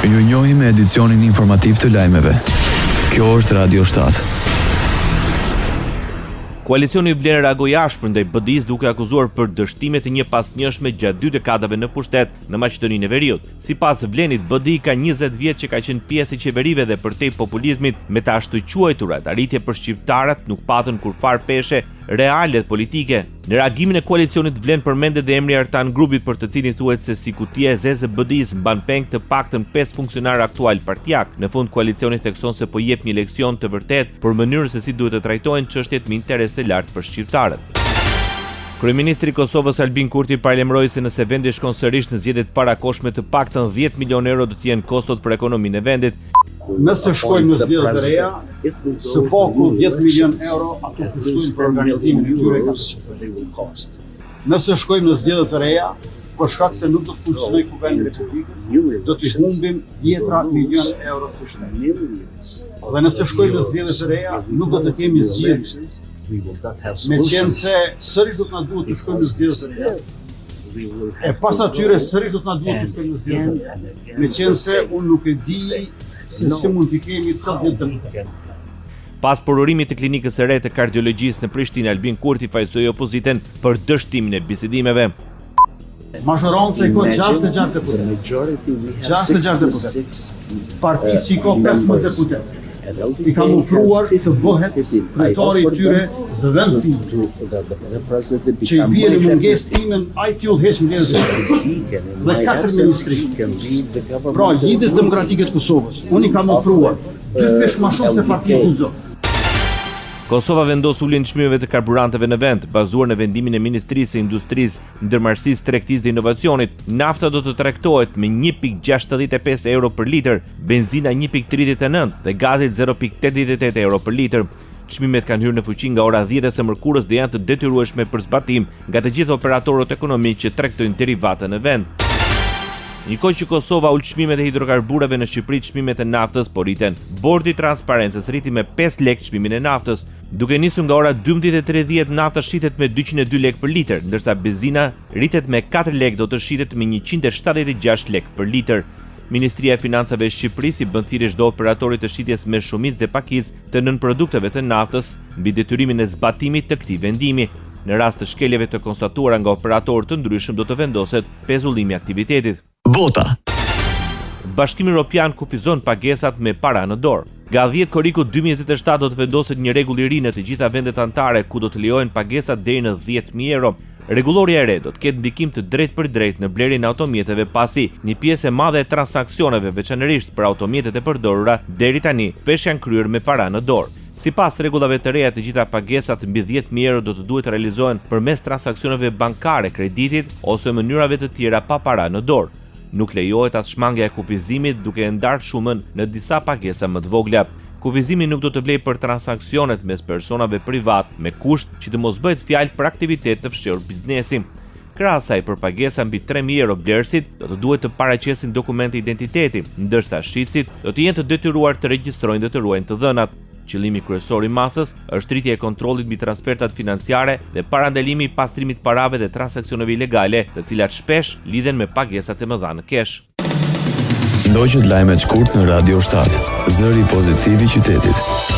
Ju njohim me edicionin informativ të lajmeve. Kjo është Radio 7. Koalicioni Vlen reagoi ashpër ndaj BDI-s duke akuzuar për dështime të njëpasnjëshme gjatë 2 dekadave në pushtet në Maqedoninë e Veriut. Sipas Vlenit, BDI ka 20 vjet që ka qenë pjesë e qeverive dhe përtej populizmit me të ashtu quajturat arritje për shqiptarët nuk patën kurfar peshe reale politike. Në reagimin e koalicionit Vlen përmendet dhe emri Artan Grupit për të cilin thuhet se si kutia e zezë e BDI-s mban peng të paktën 5 funksionarë aktual partijak. Në fund koalicioni thekson se po jep një leksion të vërtet për mënyrën se si duhet të trajtohen çështjet me interese lartë për shqiptarët. Kryeministri i Kosovës Albin Kurti paralajmëroi se nëse vendi shkon sërish në zgjedhjet parakoshme të paktën 10 milionë euro do të jenë kostot për ekonominë e vendit. Nëse shkojmë në zgjedhje të reja, së paku 10 milion euro ato kushtojnë për organizimin e tyre. Nëse shkojmë në zgjedhje të reja, për shkak se nuk do të funksionojë kuvendi i Republikës, do të humbim 10 milion euro së shteti. Dhe nëse shkojmë në zgjedhje të reja, nuk do të kemi zgjedhje. Me qenë se sërish do të na duhet të shkojmë në zgjedhje të reja. E pas atyre sërish do të na duhet të shkojmë në zgjedhje të reja. Me qenë se unë nuk e di se si mund të kemi 80 deputet. Pas provurimit të klinikës së re të kardiologjisë në Prishtinë, Albin Kurti fajsoi opozitën për dështimin e bisedimeve. Mazhoronca i ka 66 deputet. 66 deputet. Partia si ka 15 deputet. I kam ofruar të bëhet kryetari i tyre zëvendësi, që i bie në mungesë timen ai t'ju heq mbledhjes dhe 4 ministri. Pra, lidhjes demokratike të Kosovës, unë i kam ofruar 2 pesh më shumë se partia Kuzo. Kosova vendos uljen e çmimeve të karburanteve në vend, bazuar në vendimin e Ministrisë së Industrisë, Ndërmarrësisë, Tregtisë dhe Inovacionit. Nafta do të tregtohet me 1.65 euro për litër, benzina 1.39 dhe gazi 0.88 euro për litër. Çmimet kanë hyrë në fuqi nga ora 10 e mërkurës dhe janë të detyrueshme për zbatim nga të gjithë operatorët ekonomikë që tregtojnë derivate në vend. Njëkohë që Kosova ul çmimet e hidrokarbureve në Shqipëri, çmimet e naftës po rriten. Bordi i Transparencës rriti me 5 lekë çmimin e naftës. Duke nisur nga ora 12:30 nafta shitet me 202 lekë për litër, ndërsa benzina rritet me 4 lekë do të shitet me 176 lekë për litër. Ministria e Financave e Shqipërisë i bën thirrje çdo operatorit të shitjes me shumicë dhe pakicë të nënprodukteve të naftës mbi detyrimin e zbatimit të këtij vendimi. Në rast të shkeljeve të konstatuara nga operatorë të ndryshëm do të vendoset pezullimi i aktivitetit. Bota. Bashkimi Evropian kufizon pagesat me para në dorë. Nga 10 korriku 2027 do të vendoset një rregull i ri në të gjitha vendet anëtare ku do të lejohen pagesat deri në 10.000 euro. Rregulloria e re do të ketë ndikim të drejtë për drejtë në blerjen e automjeteve pasi një pjesë e madhe e transaksioneve veçanërisht për automjetet e përdorura deri tani shpesh janë kryer me para në dorë. Sipas rregullave të reja, të gjitha pagesat mbi 10.000 euro do të duhet të realizohen përmes transaksioneve bankare, kreditit ose mënyrave të tjera pa para në dorë. Nuk lejohet as shmangja e kufizimit duke e ndarë shumën në disa pagesa më të vogla. Kufizimi nuk do të vlejë për transaksionet mes personave privat me kusht që të mos bëhet fjalë për aktivitet të fshehur biznesi. Krahas asaj, për pagesa mbi 3.000 euro blerësit do të duhet të paraqesin dokumente identiteti, ndërsa shitësit do të jenë të detyruar të regjistrojnë dhe të ruajnë të dhënat. Qëllimi kryesor i masës është rritja e kontrollit mbi transfertat financiare dhe parandalimi i pastrimit parave dhe transaksioneve ilegale, të cilat shpesh lidhen me pagesat e mëdha në kesh. Ndoqët lajmet shkurt në Radio 7, zëri pozitiv i qytetit.